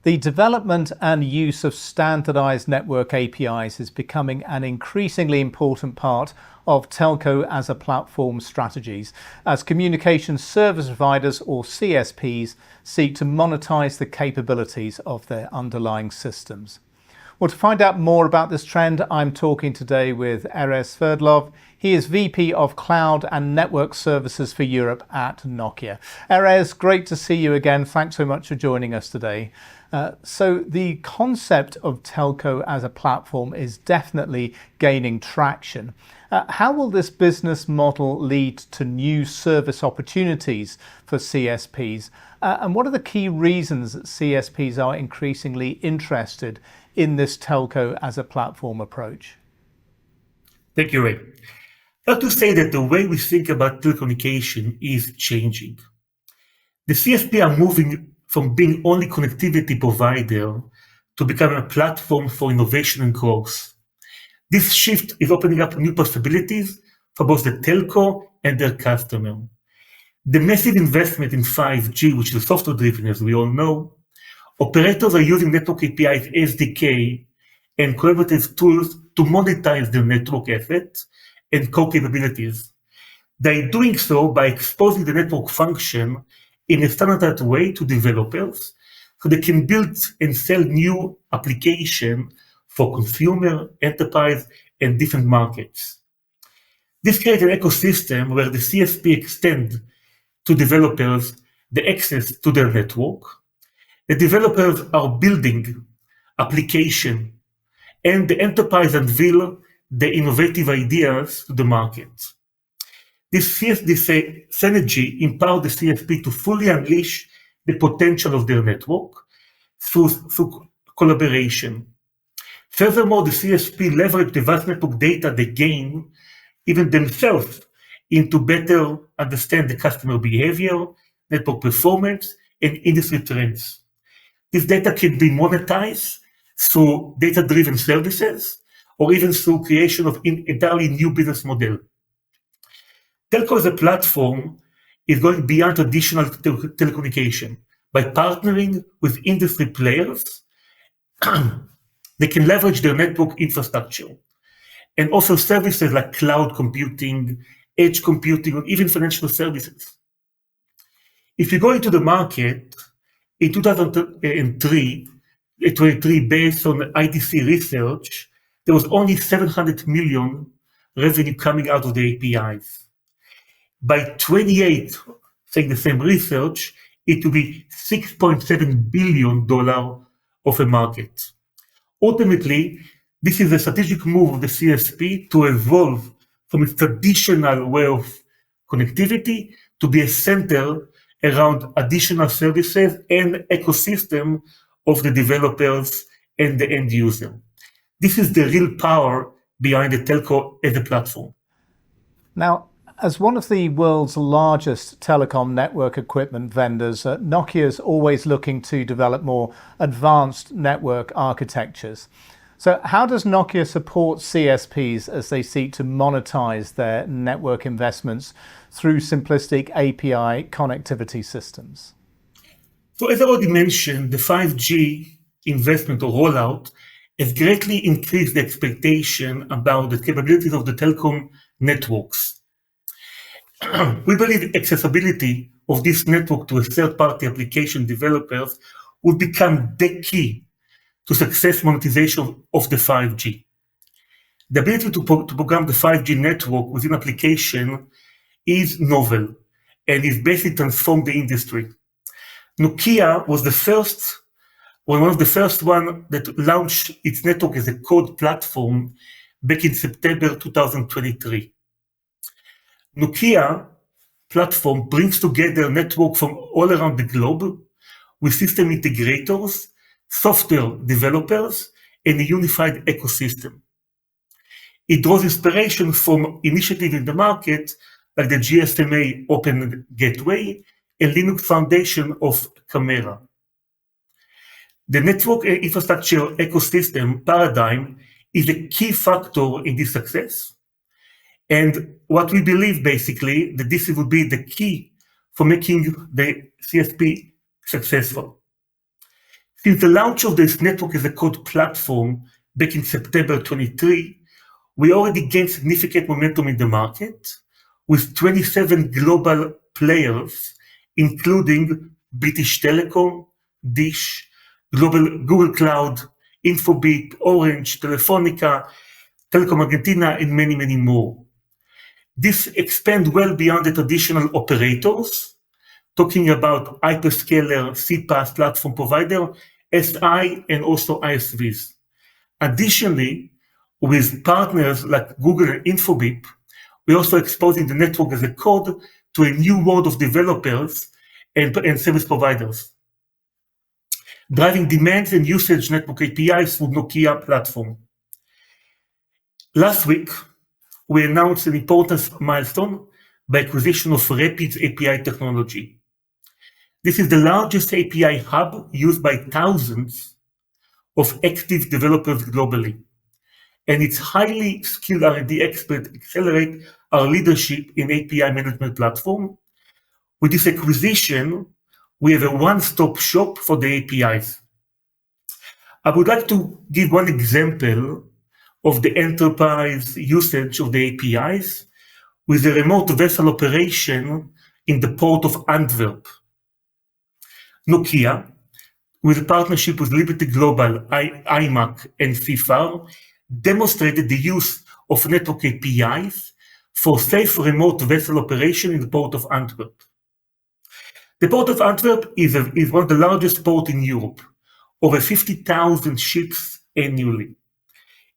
The development and use of standardized network APIs is becoming an increasingly important part of telco-as-a-platform strategies as communication service providers or CSPs seek to monetize the capabilities of their underlying systems. Well, to find out more about this trend, I'm talking today with Erez Sverdlov. He is VP of Cloud and Network Services for Europe at Nokia. Erez, great to see you again. Thanks so much for joining us today. So the concept of telco as a platform is definitely gaining traction. How will this business model lead to new service opportunities for CSPs? And what are the key reasons that CSPs are increasingly interested in this telco as a platform approach? Thank you, Ray. I have to say that the way we think about telecommunication is changing. The CSP are moving from being only connectivity provider to becoming a platform for innovation and growth. This shift is opening up new possibilities for both the telco and their customer. The massive investment in 5G, which is software-driven, as we all know, operators are using network APIs, SDK, and collaborative tools to monetize their network assets and core capabilities. They're doing so by exposing the network function in a standardized way to developers so they can build and sell new applications for consumer, enterprise, and different markets. This creates an ecosystem where the CSP extend to developers the access to their network. The developers are building application and the enterprise unveil the innovative ideas to the market. This synergy empowers the CSP to fully unleash the potential of their network through collaboration. Furthermore, the CSP leverage the vast network data they gain even themselves into better understand the customer behavior, network performance, and industry trends. This data can be monetized through data-driven services or even through creation of an entirely new business model. Telco as a platform is going beyond traditional telecommunication. By partnering with industry players, they can leverage their network infrastructure and offer services like cloud computing, edge computing, or even financial services. If you go into the market, in 2023, based on IDC research, there was only 700 million revenue coming out of the APIs. By 28, saying the same research, it will be $6.7 billion of a market. Ultimately, this is a strategic move of the CSP to evolve from its traditional way of connectivity to be a center around additional services and ecosystem of the developers and the end user. This is the real power behind the telco as a platform. Now, as one of the world's largest telecom network equipment vendors, Nokia is always looking to develop more advanced network architectures. So how does Nokia support CSPs as they seek to monetize their network investments through simplistic API connectivity systems? So as I already mentioned, the 5G investment or rollout has greatly increased the expectation about the capabilities of the telecom networks. We believe accessibility of this network to a third-party application developers will become the key to success monetization of the 5G. The ability to program the 5G network within application is novel and is basically transformed the industry. Nokia was one of the first one that launched its network as a code platform back in September 2023. Nokia platform brings together network from all around the globe with system integrators, software developers, and a unified ecosystem. It draws inspiration from initiatives in the market like the GSMA Open Gateway and Linux Foundation of Camera. The network infrastructure ecosystem paradigm is a key factor in this success. And what we believe basically that this will be the key for making the CSP successful. Since the launch of this network as a code platform back in September 23, we already gained significant momentum in the market with 27 global players, including British Telecom, Dish, Google Cloud, Infobip, Orange, Telefonica, Telecom Argentina, and many, many more. This expands well beyond the traditional operators, talking about hyperscaler, CPaaS platform provider, SI, and also ISVs. Additionally, with partners like Google and Infobip, we're also exposing the network as a code to a new world of developers and service providers, driving demands and usage network APIs through Nokia platform. Last week, we announced an important milestone by acquisition of Rapid's API technology. This is the largest API hub used by thousands of active developers globally, and its highly skilled R&D experts accelerate our leadership in API management platform. With this acquisition, we have a one-stop shop for the APIs. I would like to give one example of the enterprise usage of the APIs with a remote vessel operation in the port of Antwerp. Nokia, with a partnership with Liberty Global, IMAC, and FIFA, demonstrated the use of network APIs for safe remote vessel operation in the port of Antwerp. The port of Antwerp is one of the largest ports in Europe, over 50,000 ships annually.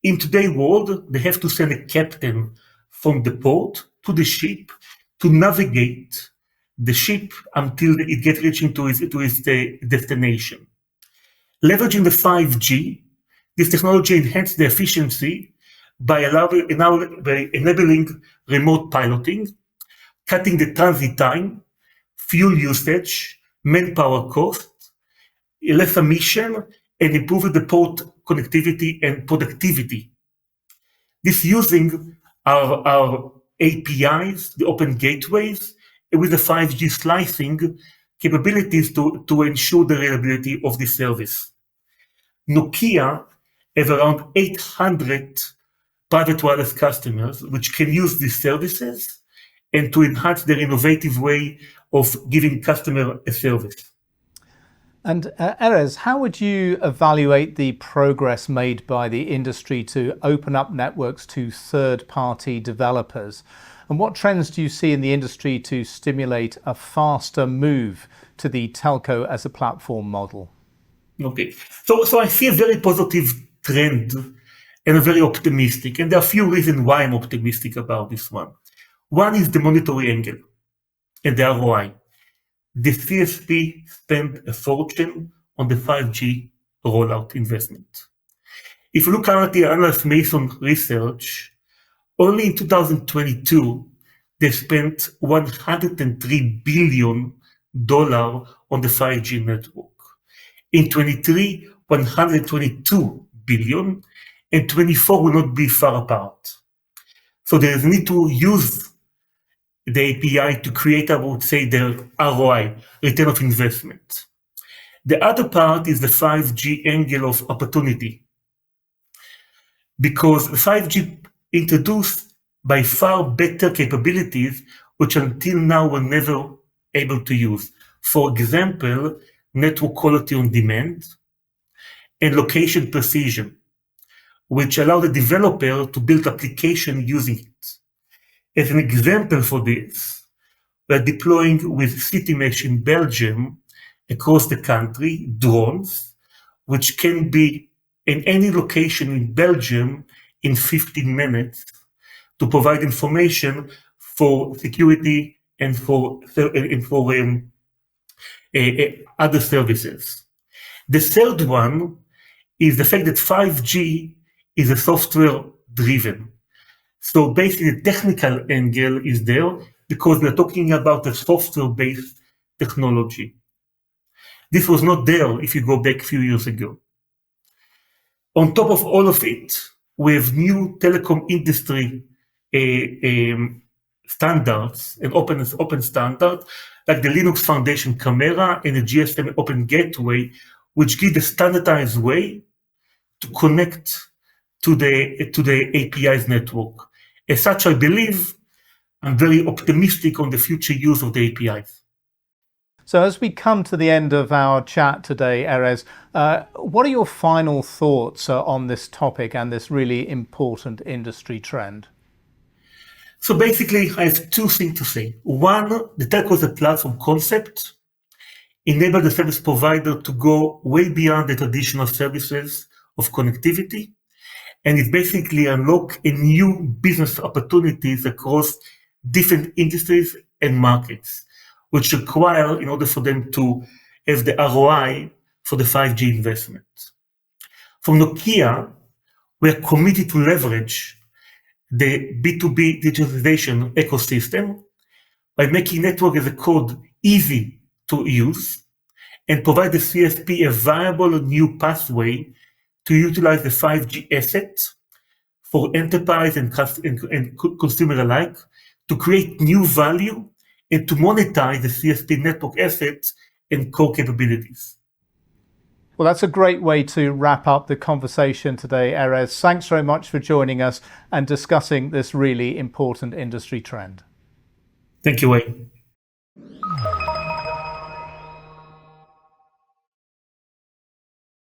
In today's world, they have to send a captain from the port to the ship to navigate the ship until it gets reaching to its destination. Leveraging the 5G, this technology enhanced the efficiency by enabling remote piloting, cutting the transit time, fuel usage, manpower cost, less emission, and improving the port connectivity and productivity. This using our APIs, the open gateways, with the 5G slicing capabilities to ensure the reliability of the service. Nokia have around 800 private wireless customers which can use these services and to enhance their innovative way of giving customer a service. And Erez, how would you evaluate the progress made by the industry to open up networks to third-party developers? And what trends do you see in the industry to stimulate a faster move to the telco-as-a-platform model? Okay, so I see a very positive trend and a very optimistic, and there are a few reasons why I'm optimistic about this one. One is the monetary angle and the ROI. The CSP spent a fortune on the 5G rollout investment. If you look at the Analyst Mason research, only in 2022, they spent $103 billion on the 5G network. In 23, 122 billion, and 24 will not be far apart. So there is a need to use the API to create, I would say, the ROI, return of investment. The other part is the 5G angle of opportunity, because 5G introduced by far better capabilities, which until now were never able to use. For example, network quality on demand and location precision, which allow the developer to build application using it. As an example for this, we're deploying with CityMesh in Belgium across the country drones, which can be in any location in Belgium in 15 minutes to provide information for security and for other services. The third one is the fact that 5G is a software driven. So basically the technical angle is there because we're talking about a software-based technology. This was not there if you go back a few years ago. On top of all of it, we have new telecom industry standards and open standards like the Linux Foundation Camera and the GSM Open Gateway, which give the standardized way to connect to the API's network. As such, I believe I'm very optimistic on the future use of the APIs. So as we come to the end of our chat today, Erez, what are your final thoughts on this topic and this really important industry trend? So basically, I have two things to say. One, the telco-as-a-platform concept enables the service provider to go way beyond the traditional services of connectivity, and it basically unlocks a new business opportunities across different industries and markets, which require in order for them to have the ROI for the 5G investment. From Nokia, we are committed to leverage the B2B digitalization ecosystem by making network as a code easy to use and provide the CSP a viable new pathway to utilize the 5G assets for enterprise and consumer alike to create new value and to monetize the CSP network assets and core capabilities. Well, that's a great way to wrap up the conversation today, Erez. Thanks very much for joining us and discussing this really important industry trend. Thank you, Wayne.